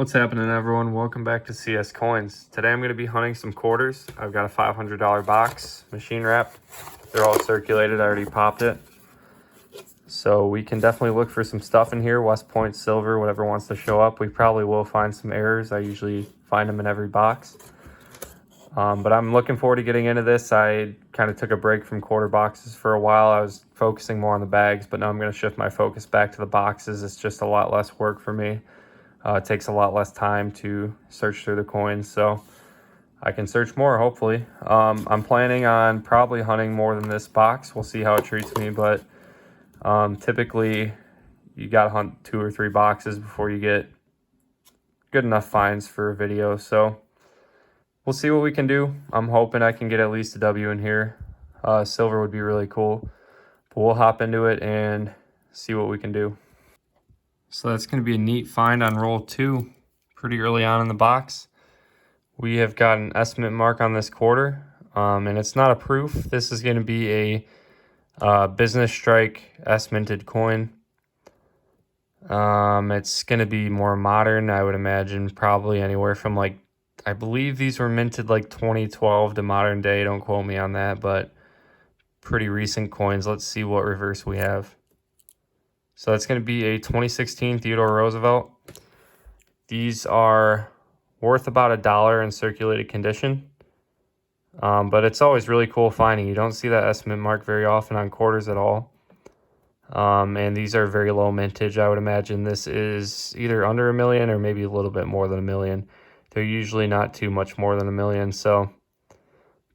What's happening, everyone? Welcome back to CS Coins. Today I'm going to be hunting some quarters. I've got a $500 box, machine wrapped. They're all circulated. I already popped it. So we can definitely look for some stuff in here. West Point, silver, whatever wants to show up. We probably will find some errors. I usually find them in every box. But I'm looking forward to getting into this. I kind of took a break from quarter boxes for a while. I was focusing more on the bags, but now I'm going to shift my focus back to the boxes. It's just a lot less work for me. It takes a lot less time to search through the coins, so I can search more, hopefully. I'm planning on probably hunting more than this box. We'll see how it treats me, but typically you got to hunt 2 or 3 boxes before you get good enough finds for a video, so we'll see what we can do. I'm hoping I can get at least a W in here. Silver would be really cool, but we'll hop into it and see what we can do. So that's going to be a neat find on roll 2, pretty early on in the box. We have got an estimate mark on this quarter, and it's not a proof. This is going to be a Business Strike S-minted coin. It's going to be more modern, I would imagine, probably anywhere from I believe these were minted like 2012 to modern day. Don't quote me on that, but pretty recent coins. Let's see what reverse we have. So that's going to be a 2016 Theodore Roosevelt. These are worth about $1 in circulated condition. But it's always really cool finding. You don't see that estimate mark very often on quarters at all. And these are very low mintage. I would imagine this is either under $1 million or maybe a little bit more than $1 million. They're usually not too much more than $1 million. So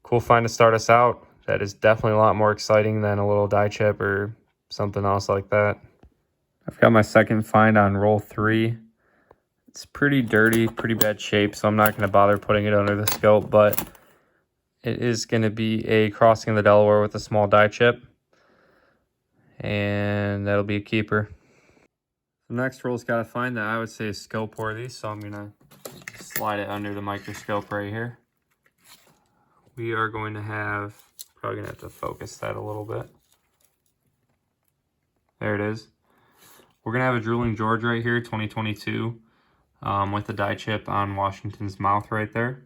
cool find to start us out. That is definitely a lot more exciting than a little die chip or something else like that. I've got my second find on roll 3. It's pretty dirty, pretty bad shape, so I'm not going to bother putting it under the scope, but it is going to be a Crossing of the Delaware with a small die chip, and that'll be a keeper. The next roll's got a find that I would say is scope worthy, so I'm going to slide it under the microscope right here. We are going to have, probably going to have to focus that a little bit. There it is. We're going to have a Drooling George right here, 2022, with the die chip on Washington's mouth right there.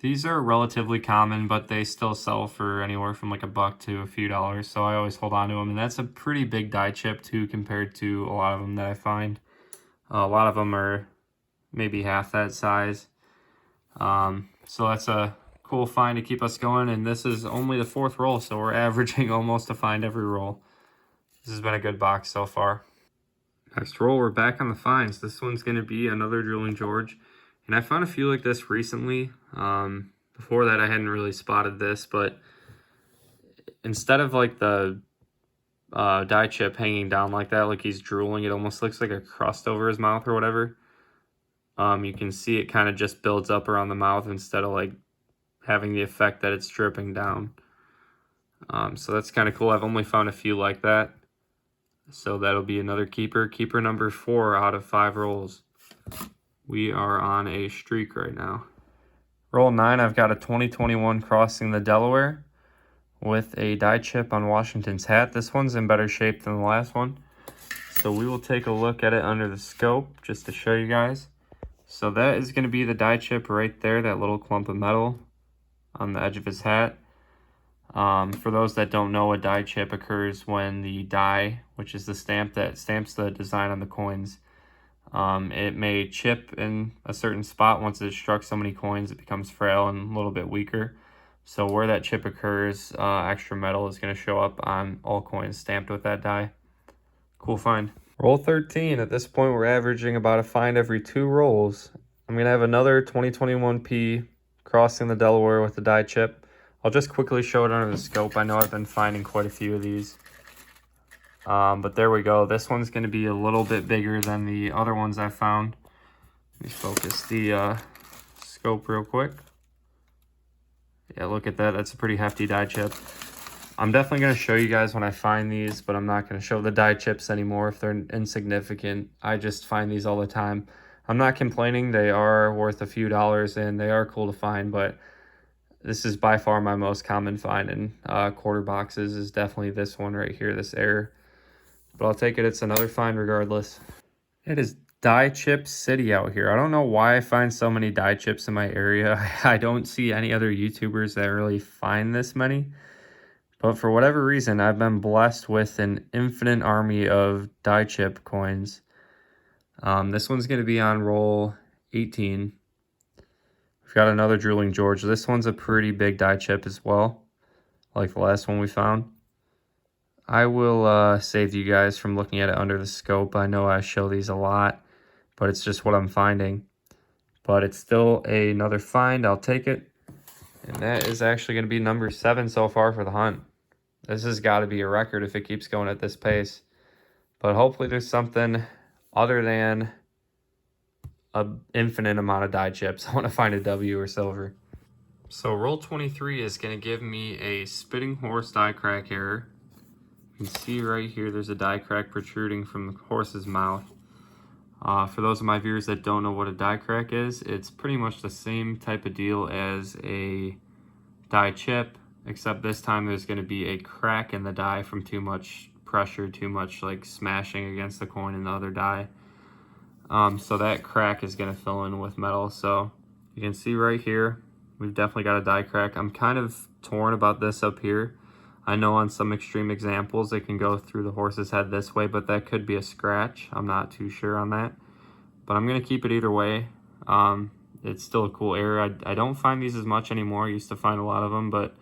These are relatively common, but they still sell for anywhere from like $1 to a few dollars, so I always hold on to them. And that's a pretty big die chip too compared to a lot of them that I find. A lot of them are maybe half that size. So that's a cool find to keep us going, and this is only the 4th roll, so we're averaging almost a find every roll. This has been a good box so far. Next roll, we're back on the finds. This one's going to be another Drooling George. And I found a few like this recently. Before that, I hadn't really spotted this, but instead of like the die chip hanging down like that, like he's drooling, it almost looks like a crust over his mouth or whatever. You can see it kind of just builds up around the mouth instead of like having the effect that it's dripping down. So that's kind of cool. I've only found a few like that. So that'll be another keeper. Keeper number 4 out of 5 rolls. We are on a streak right now. Roll 9, I've got a 2021 Crossing the Delaware with a die chip on Washington's hat. This one's in better shape than the last one. So we will take a look at it under the scope just to show you guys. So that is going to be the die chip right there, that little clump of metal on the edge of his hat. For those that don't know, a die chip occurs when the die, which is the stamp that stamps the design on the coins, it may chip in a certain spot. Once it struck so many coins, it becomes frail and a little bit weaker. So where that chip occurs, extra metal is going to show up on all coins stamped with that die. Cool find. Roll 13. At this point, we're averaging about a find every 2 rolls. I'm going to have another 2021P Crossing the Delaware with the die chip. I'll just quickly show it under the scope. I know I've been finding quite a few of these. But there we go. This one's going to be a little bit bigger than the other ones I found. Let me focus the scope real quick. Yeah, look at that. That's a pretty hefty die chip. I'm definitely going to show you guys when I find these, but I'm not going to show the die chips anymore if they're insignificant. I just find these all the time. I'm not complaining. They are worth a few dollars and they are cool to find, but this is by far my most common find in quarter boxes is definitely this one right here, this error. But I'll take it. It's another find regardless. It is die chip city out here. I don't know why I find so many die chips in my area. I don't see any other YouTubers that really find this many. But for whatever reason, I've been blessed with an infinite army of die chip coins. This one's going to be on roll 18. We've got another Drooling George. This one's a pretty big die chip as well, like the last one we found. I will save you guys from looking at it under the scope. I know I show these a lot, but it's just what I'm finding. But it's still another find. I'll take it. And that is actually going to be number 7 so far for the hunt. This has got to be a record if it keeps going at this pace. But hopefully there's something other than an infinite amount of die chips. I want to find a W or silver. So roll 23 is going to give me a Spitting Horse die crack error. You can see right here there's a die crack protruding from the horse's mouth. For those of my viewers that don't know what a die crack is, it's pretty much the same type of deal as a die chip, except this time there's going to be a crack in the die from too much pressure, too much like smashing against the coin and the other die. So that crack is going to fill in with metal. So you can see right here, we've definitely got a die crack. I'm kind of torn about this up here. I know on some extreme examples it can go through the horse's head this way, but that could be a scratch. I'm not too sure on that. But I'm going to keep it either way. It's still a cool error. I don't find these as much anymore. I used to find a lot of them, but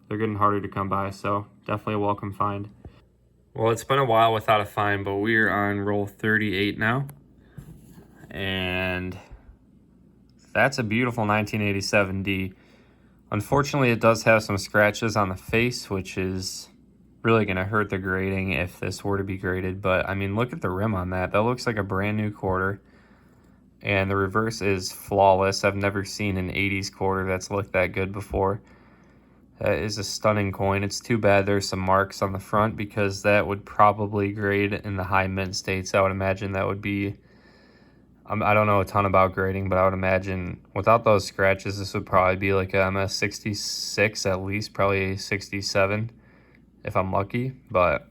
they're getting harder to come by. So definitely a welcome find. Well, it's been a while without a find, but we're on roll 38 now. And that's a beautiful 1987D. Unfortunately, it does have some scratches on the face, which is really going to hurt the grading if this were to be graded. But, I mean, look at the rim on that. That looks like a brand new quarter. And the reverse is flawless. I've never seen an 80s quarter that's looked that good before. That is a stunning coin. It's too bad there's some marks on the front because that would probably grade in the high mint states. I would imagine that would be... I don't know a ton about grading, but I would imagine without those scratches, this would probably be like a MS 66 at least, probably a 67 if I'm lucky. But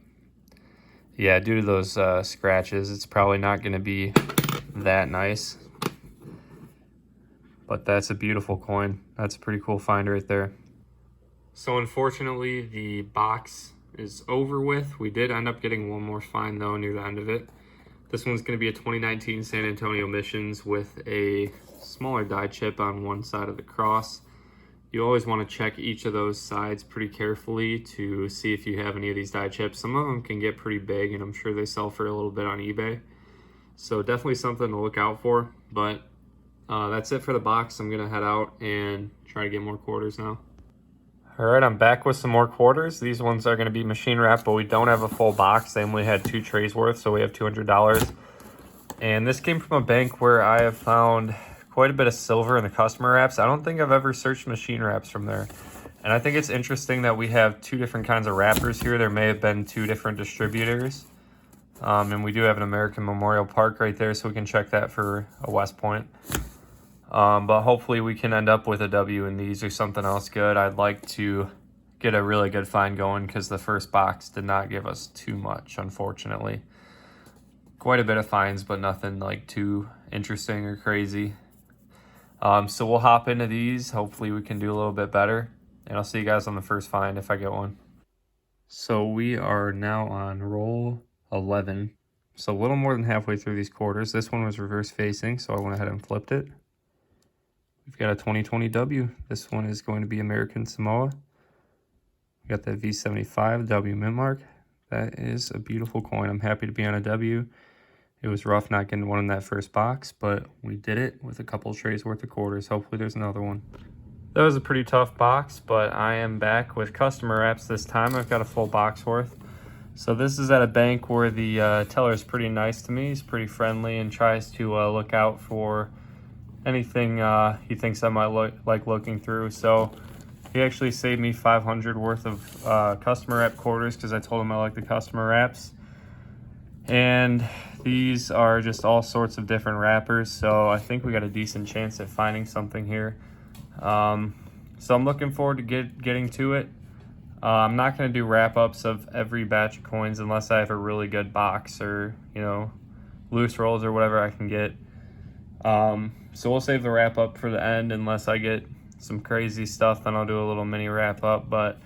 yeah, due to those scratches, it's probably not going to be that nice. But that's a beautiful coin. That's a pretty cool find right there. So unfortunately, the box is over with. We did end up getting one more find though near the end of it. This one's going to be a 2019 San Antonio Missions with a smaller die chip on one side of the cross. You always want to check each of those sides pretty carefully to see if you have any of these die chips. Some of them can get pretty big, and I'm sure they sell for a little bit on eBay. So definitely something to look out for. But that's it for the box. I'm going to head out and try to get more quarters now. All right, I'm back with some more quarters. These ones are going to be machine wrapped, but we don't have a full box. They only had 2 trays worth, so we have $200. And this came from a bank where I have found quite a bit of silver in the customer wraps. I don't think I've ever searched machine wraps from there. And I think it's interesting that we have 2 different kinds of wrappers here. There may have been 2 different distributors. And we do have an American Memorial Park right there, so we can check that for a West Point. But hopefully we can end up with a W in these or something else good. I'd like to get a really good find going because the first box did not give us too much, unfortunately. Quite a bit of finds, but nothing like too interesting or crazy. So we'll hop into these. Hopefully we can do a little bit better. And I'll see you guys on the first find if I get one. So we are now on roll 11. So a little more than halfway through these quarters. This one was reverse facing, so I went ahead and flipped it. We've got a 2020 W. This one is going to be American Samoa. We got that V75 W mint mark. That is a beautiful coin. I'm happy to be on a W. It was rough not getting one in that first box, but we did it with a couple trays worth of quarters. Hopefully there's another one. That was a pretty tough box, but I am back with customer wraps this time. I've got a full box worth. So this is at a bank where the teller is pretty nice to me. He's pretty friendly and tries to look out for anything he thinks I might like looking through. So he actually saved me $500 worth of customer wrap quarters because I told him I like the customer wraps. And these are just all sorts of different wrappers, so I think we got a decent chance at finding something here. So I'm looking forward to getting to it. I'm not going to do wrap-ups of every batch of coins unless I have a really good box or, you know, loose rolls or whatever I can get. So we'll save the wrap up for the end unless I get some crazy stuff, then I'll do a little mini wrap up. But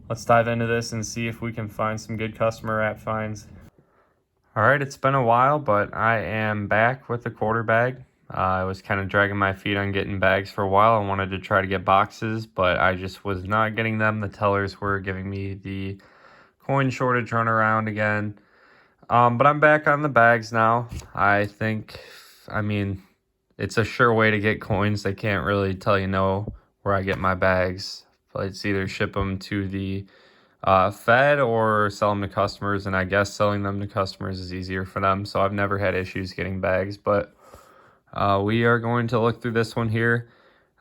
let's dive into this and see if we can find some good customer wrap finds. All right, it's been a while, but I am back with the quarter bag. I was kind of dragging my feet on getting bags for a while. I wanted to try to get boxes, but I just was not getting them. The tellers were giving me the coin shortage runaround again. But I'm back on the bags now. I mean, it's a sure way to get coins. They can't really tell you no where I get my bags. But it's either ship them to the Fed or sell them to customers, and I guess selling them to customers is easier for them. So I've never had issues getting bags, but we are going to look through this one here.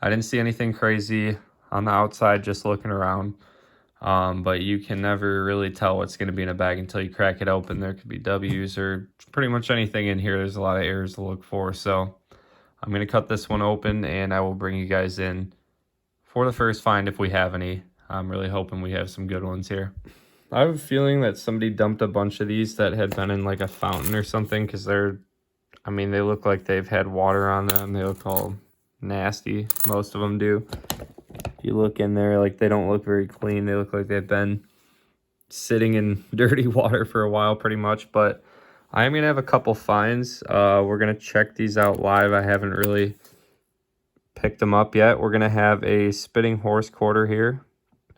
I didn't see anything crazy on the outside, just looking around. But you can never really tell what's going to be in a bag until you crack it open. There could be W's or pretty much anything in here. There's a lot of errors to look for. So I'm going to cut this one open and I will bring you guys in for the first find if we have any. I'm really hoping we have some good ones here. I have a feeling that somebody dumped a bunch of these that had been in like a fountain or something, because they look like they've had water on them. They look all nasty. Most of them do. If you look in there, like, they don't look very clean. They look like they've been sitting in dirty water for a while pretty much. But I'm going to have a couple finds. We're going to check these out live. I haven't really picked them up yet. We're going to have a Spitting Horse quarter here.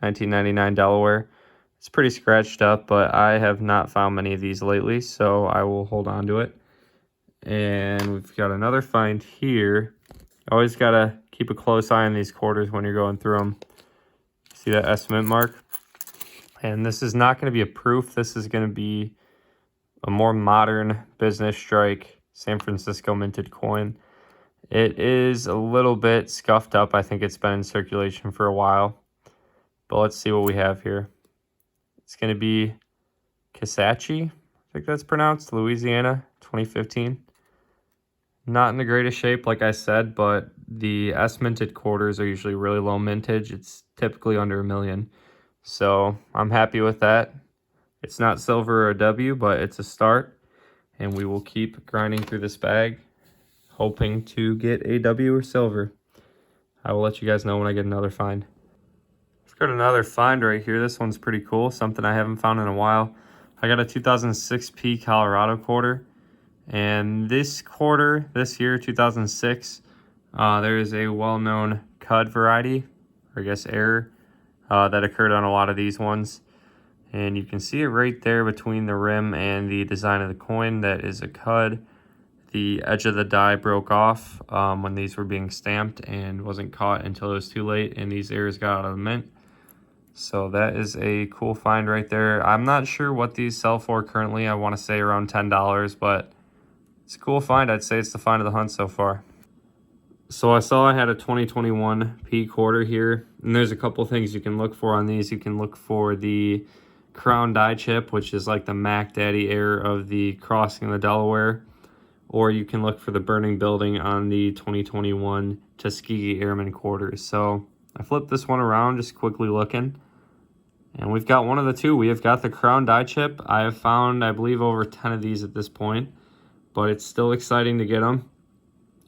1999 Delaware. It's pretty scratched up, but I have not found many of these lately, so I will hold on to it. And we've got another find here. Always got to keep a close eye on these quarters when you're going through them. See that estimate mark? And this is not going to be a proof. This is going to be a more modern business strike San Francisco minted coin. It is a little bit scuffed up. I think it's been in circulation for a while. But let's see what we have here. It's going to be Kisatchie, I think that's pronounced, Louisiana, 2015. Not in the greatest shape, like I said, but the S-minted quarters are usually really low mintage. It's typically under $1 million. So I'm happy with that. It's not silver or a W, but it's a start. And we will keep grinding through this bag, hoping to get a W or silver. I will let you guys know when I get another find. Got another find right here. This one's pretty cool, something I haven't found in a while. I got a 2006 Colorado quarter, and this quarter, this year, 2006, there is a well-known cud variety, or I guess error, that occurred on a lot of these ones. And you can see it right there between the rim and the design of the coin. That is a cud. The edge of the die broke off when these were being stamped and wasn't caught until it was too late, and these errors got out of the mint. So that is a cool find right there. I'm not sure what these sell for currently. I want to say around $10, but it's a cool find. I'd say it's the find of the hunt so far. So I saw I had a 2021 P quarter here, and there's a couple things you can look for on these. You can look for the crown die chip, which is like the Mac Daddy error of the crossing of the Delaware, or you can look for the burning building on the 2021 Tuskegee Airmen quarters. So I flipped this one around, just quickly looking. And we've got one of the two. We have got the crown die chip. I have found, I believe, over 10 of these at this point. But it's still exciting to get them.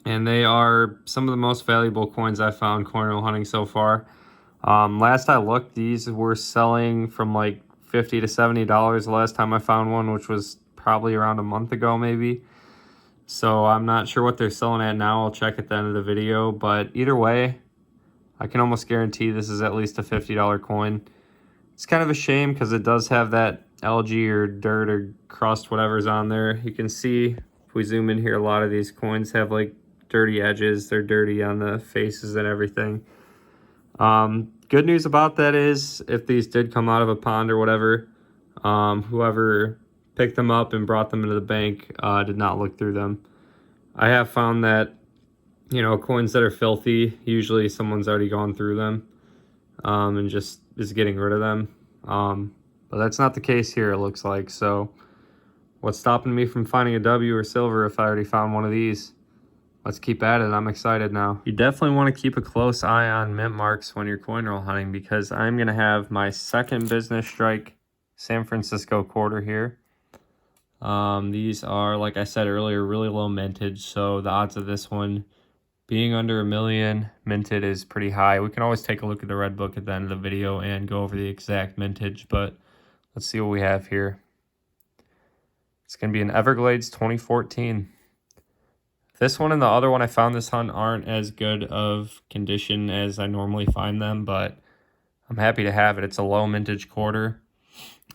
And they are some of the most valuable coins I've found coin hunting so far. Last I looked, these were selling from like $50 to $70 the last time I found one, which was probably around a month ago maybe. So I'm not sure what they're selling at now. I'll check at the end of the video. But either way, I can almost guarantee this is at least a $50 coin. It's kind of a shame because it does have that algae or dirt or crust, whatever's on there. You can see, if we zoom in here, a lot of these coins have like dirty edges. They're dirty on the faces and everything. Good news about that is, if these did come out of a pond or whatever, whoever picked them up and brought them into the bank did not look through them. I have found that, you know, coins that are filthy, usually someone's already gone through them and just is getting rid of them. But that's not the case here, it looks like. So what's stopping me from finding a W or silver if I already found one of these? Let's keep at it. I'm excited now. You definitely want to keep a close eye on mint marks when you're coin roll hunting, because I'm going to have my second business strike San Francisco quarter here. These are, like I said earlier, really low mintage, so the odds of this one being under 1 million minted is pretty high. We can always take a look at the red book at the end of the video and go over the exact mintage, but let's see what we have here. It's going to be an Everglades 2014. This one and the other one I found this hunt aren't as good of condition as I normally find them, but I'm happy to have it. It's a low mintage quarter.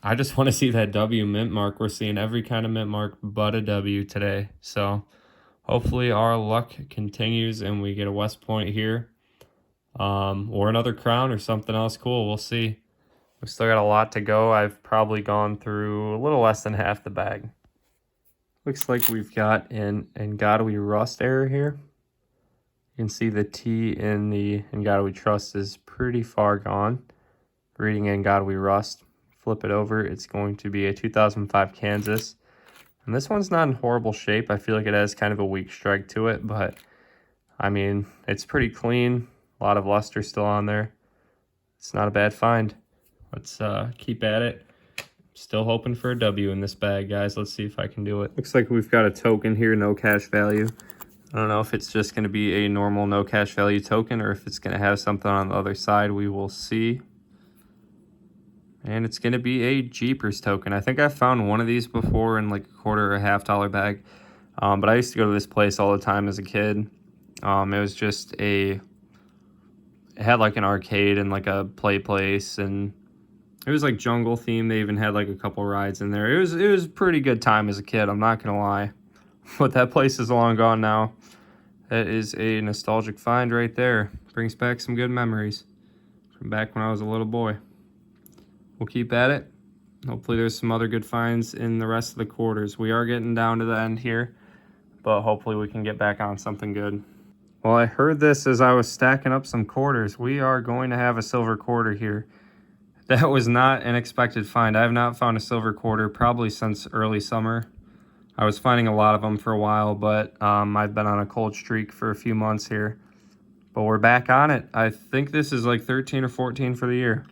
I just want to see that W mint mark. We're seeing every kind of mint mark but a W today. So hopefully our luck continues and we get a West Point here, or another crown or something else cool. We'll see. We've still got a lot to go. I've probably gone through a little less than half the bag. Looks like we've got an Ngadawi Rust error here. You can see the T in the Ngadawi Trust is pretty far gone. Reading Ngadawi Rust. Flip it over, it's going to be a 2005 Kansas. And this one's not in horrible shape. I feel like it has kind of a weak strike to it, but I mean, it's pretty clean. A lot of luster still on there. It's not a bad find. Let's keep at it. Still hoping for a W in this bag, guys. Let's see if I can do it. Looks like we've got a token here, no cash value. I don't know if it's just going to be a normal no cash value token or if it's going to have something on the other side. We will see. And it's going to be a Jeepers token. I think I found one of these before in like a $quarter or $half bag. But I used to go to this place all the time as a kid. It was just it had like an arcade and like a play place, and it was like jungle themed. They even had like a couple rides in there. It was a pretty good time as a kid, I'm not going to lie. But that place is long gone now. That is a nostalgic find right there. Brings back some good memories from back when I was a little boy. We'll keep at it. Hopefully there's some other good finds in the rest of the quarters. We are getting down to the end here, but hopefully we can get back on something good. Well, I heard this as I was stacking up some quarters. We are going to have a silver quarter here. That was not an expected find. I have not found a silver quarter probably since early summer. I was finding a lot of them for a while, but I've been on a cold streak for a few months here. But we're back on it. I think this is like 13 or 14 for the year.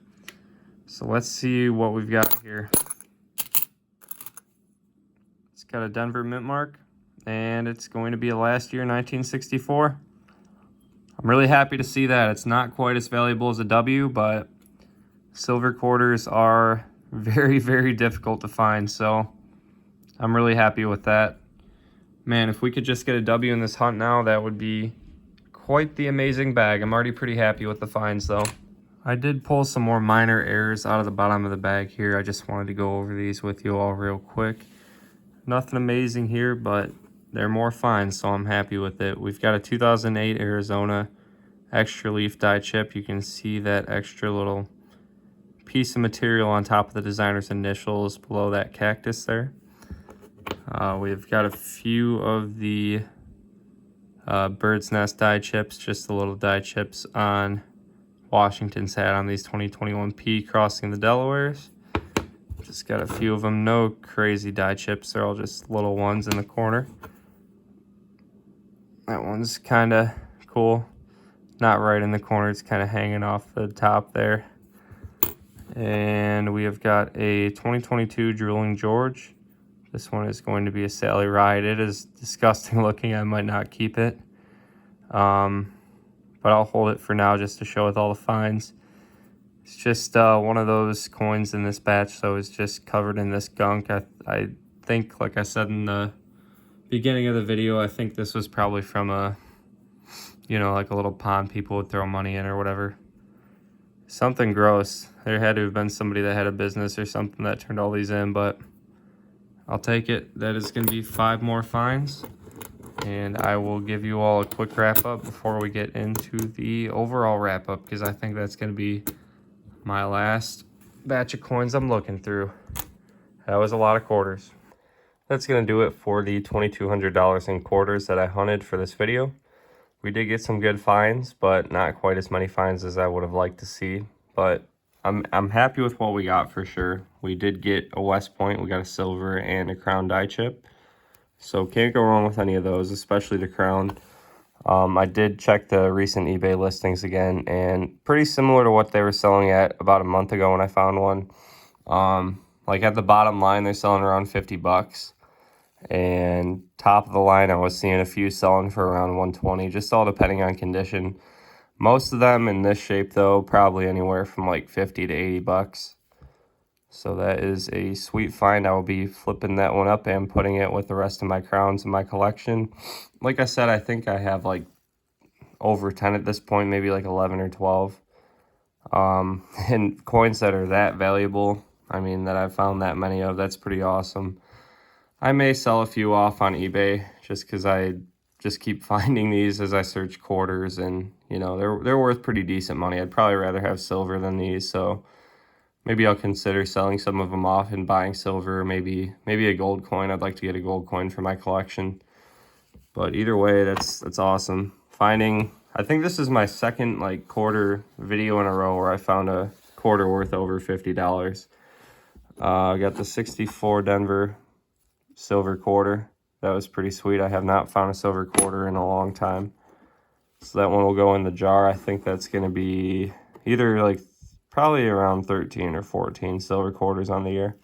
So let's see what we've got here. It's got a Denver mint mark, and it's going to be a last year 1964. I'm really happy to see that. It's not quite as valuable as a W, but silver quarters are very, very difficult to find, so I'm really happy with that. Man, if we could just get a W in this hunt now, that would be quite the amazing bag. I'm already pretty happy with the finds, though. I did pull some more minor errors out of the bottom of the bag here. I just wanted to go over these with you all real quick. Nothing amazing here, but they're more finds, so I'm happy with it. We've got a 2008 Arizona extra leaf die chip. You can see that extra little piece of material on top of the designer's initials below that cactus there. We've got a few of the bird's nest die chips, just the little die chips on Washington's hat on these 2021 P crossing the Delawares. Just got a few of them, no crazy die chips, they're all just little ones in the corner. That one's kind of cool. Not right in the corner, it's kind of hanging off the top there. And we have got a 2022 Drooling George. This one is going to be a Sally Ride. It is disgusting looking, I might not keep it. But I'll hold it for now just to show with all the finds. It's just one of those coins in this batch, so it's just covered in this gunk. I think, like I said in the beginning of the video, I think this was probably from a, like a little pond people would throw money in or whatever. Something gross. There had to have been somebody that had a business or something that turned all these in, but I'll take it. That is going to be 5 more finds. And I will give you all a quick wrap up before we get into the overall wrap up, because I think that's going to be my last batch of coins I'm looking through. That was a lot of quarters. That's going to do it for the $2,200 in quarters that I hunted for this video. We did get some good finds, but not quite as many finds as I would have liked to see. But I'm happy with what we got for sure. We did get a West Point, we got a silver and a crown die chip. So can't go wrong with any of those, especially the crown. I did check the recent eBay listings again, and pretty similar to what they were selling at about a month ago when I found one. Like at the bottom line, they're selling around $50. And top of the line, I was seeing a few selling for around 120, just all depending on condition. Most of them in this shape though, probably anywhere from like 50 to 80 bucks. So that is a sweet find. I will be flipping that one up and putting it with the rest of my crowns in my collection. Like I said, I think I have like over 10 at this point, maybe like 11 or 12. And coins that are that valuable, I mean, that I've found that many of, that's pretty awesome. I may sell a few off on eBay just because I just keep finding these as I search quarters, and you know, they're worth pretty decent money. I'd probably rather have silver than these, so maybe I'll consider selling some of them off and buying silver, maybe a gold coin. I'd like to get a gold coin for my collection. But either way, that's awesome. Finding, I think this is my second like quarter video in a row where I found a quarter worth over $50. I got the 64 Denver silver quarter. That was pretty sweet. I have not found a silver quarter in a long time. So that one will go in the jar. I think that's going to be either like probably around 13 or 14 silver quarters on the year.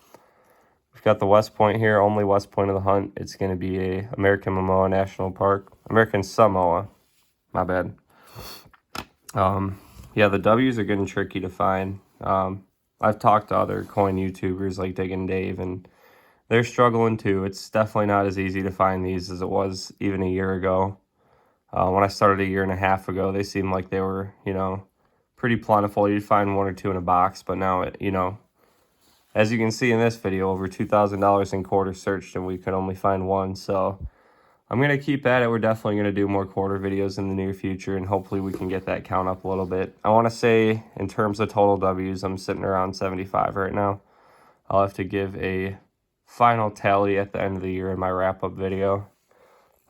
We've got the West Point here, only West Point of the hunt. It's going to be a American Samoa National Park. American Samoa, my bad. Yeah, the W's are getting tricky to find. I've talked to other coin YouTubers like Diggin' Dave, and they're struggling too. It's definitely not as easy to find these as it was even a year ago. When I started a year and a half ago, they seemed like they were, you know, pretty plentiful. You'd find one or two in a box, but now, you know, as you can see in this video, over $2,000 in quarters searched, and we could only find one. So I'm going to keep at it. We're definitely going to do more quarter videos in the near future, and hopefully we can get that count up a little bit. I want to say in terms of total W's, I'm sitting around 75 right now. I'll have to give a final tally at the end of the year in my wrap-up video.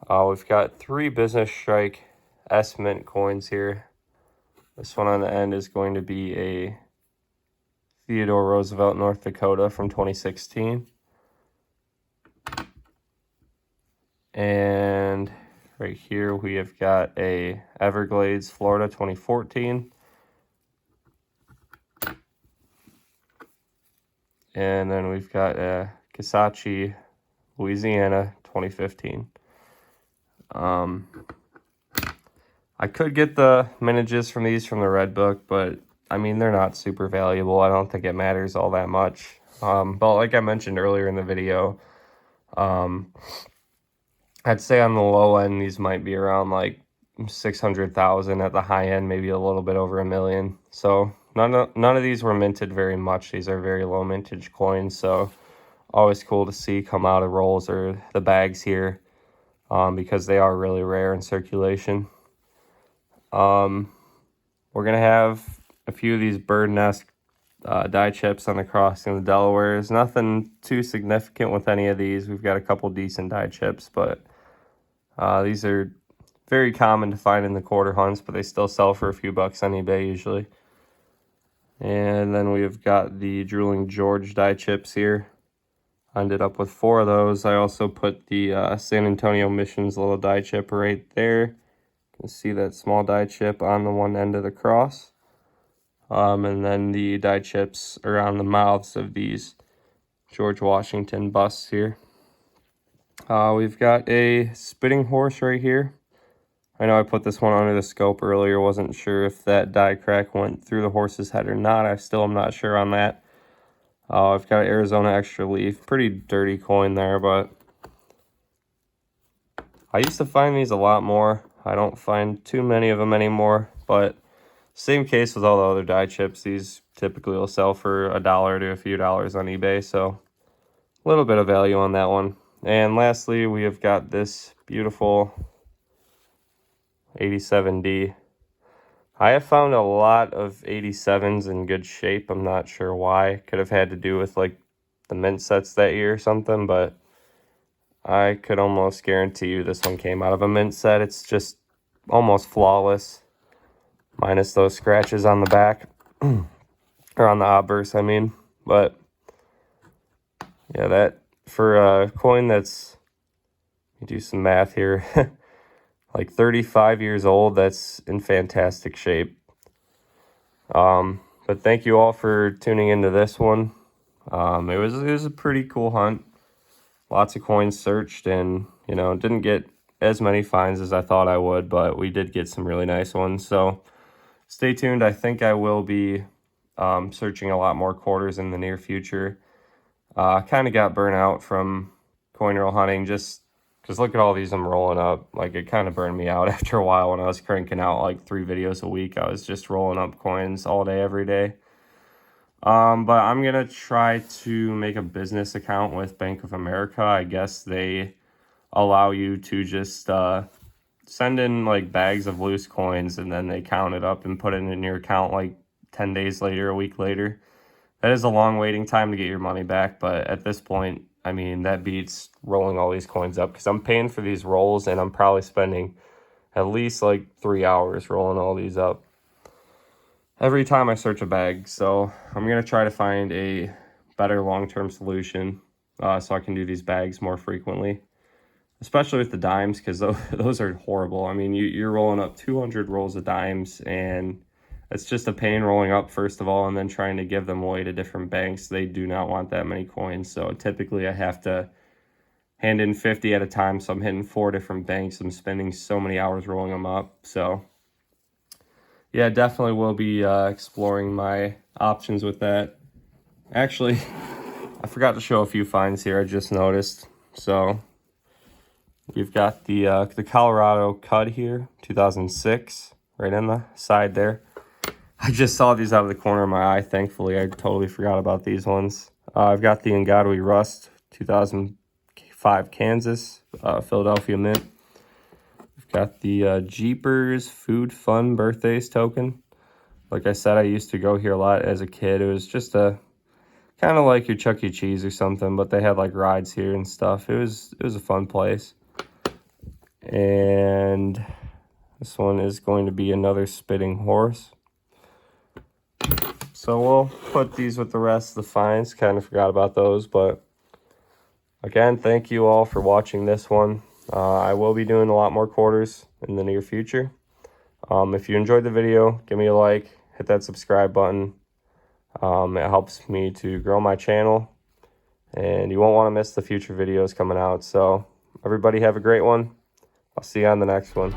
We've got 3 Business Strike S Mint coins here. This one on the end is going to be a Theodore Roosevelt, North Dakota from 2016. And right here we have got a Everglades, Florida 2014. And then we've got a Kisatchie, Louisiana 2015. I could get the mintages from these from the Red Book, but I mean, they're not super valuable. I don't think it matters all that much. But like I mentioned earlier in the video, I'd say on the low end, these might be around like 600,000. At the high end, maybe a little bit over $1 million. So none of these were minted very much. These are very low mintage coins. So always cool to see come out of rolls or the bags here, because they are really rare in circulation. We're going to have a few of these bird nest die chips on the crossing of the Delaware. There's nothing too significant with any of these. We've got a couple decent die chips, but these are very common to find in the quarter hunts, but they still sell for a few bucks on eBay usually. And then we've got the Drooling George die chips here. I ended up with 4 of those. I also put the San Antonio Missions little die chip right there. You can see that small die chip on the one end of the cross. And then the die chips around the mouths of these George Washington busts here. We've got a spitting horse right here. I know I put this one under the scope earlier. Wasn't sure if that die crack went through the horse's head or not. I still am not sure on that. I've got Arizona Extra Leaf. Pretty dirty coin there, but I used to find these a lot more. I don't find too many of them anymore, but same case with all the other die chips. These typically will sell for $1 to a few dollars on eBay, so a little bit of value on that one. And lastly, we have got this beautiful 87D. I have found a lot of 87s in good shape. I'm not sure why. Could have had to do with like the mint sets that year or something, but I could almost guarantee you this one came out of a mint set. It's just almost flawless, minus those scratches on the back, or on the obverse, I mean. But yeah, that for a coin that's, you do some math here, like 35 years old, that's in fantastic shape. But thank you all for tuning into this one. It was a pretty cool hunt. lots of coins searched, and, you know, didn't get as many finds as I thought I would, but we did get some really nice ones. So stay tuned. I think I will be searching a lot more quarters in the near future. Kind of got burnt out from coin roll hunting, just because look at all these I'm rolling up. Like, it kind of burned me out after a while when I was cranking out like 3 videos a week. I was just rolling up coins all day, every day. But I'm gonna try to make a business account with Bank of America. I guess they allow you to just send in like bags of loose coins, and then they count it up and put it in your account like 10 days later, a week later. That is a long waiting time to get your money back, but at this point, I mean, that beats rolling all these coins up, because I'm paying for these rolls and I'm probably spending at least like 3 hours rolling all these up every time I search a bag. So I'm going to try to find a better long-term solution so I can do these bags more frequently, especially with the dimes, because those are horrible. I mean, you're rolling up 200 rolls of dimes, and it's just a pain rolling up, first of all, and then trying to give them away to different banks. They do not want that many coins, so typically I have to hand in 50 at a time, so I'm hitting 4 different banks. I'm spending so many hours rolling them up. So yeah, definitely will be exploring my options with that. Actually, I forgot to show a few finds here I just noticed. So we've got the Colorado Cud here, 2006, right on the side there. I just saw these out of the corner of my eye, thankfully. I totally forgot about these ones. I've got the Ngadui Rust, 2005 Kansas, Philadelphia Mint. We've got the Jeepers Food Fun Birthdays token. Like I said, I used to go here a lot as a kid. It was just a kind of like your Chuck E. Cheese or something, but they had like rides here and stuff. It was a fun place. And this one is going to be another Spitting Horse. So we'll put these with the rest of the finds. Kind of forgot about those, but again, thank you all for watching this one. I will be doing a lot more quarters in the near future. If you enjoyed the video, give me a like, hit that subscribe button. It helps me to grow my channel, and you won't want to miss the future videos coming out. So everybody have a great one. I'll see you on the next one.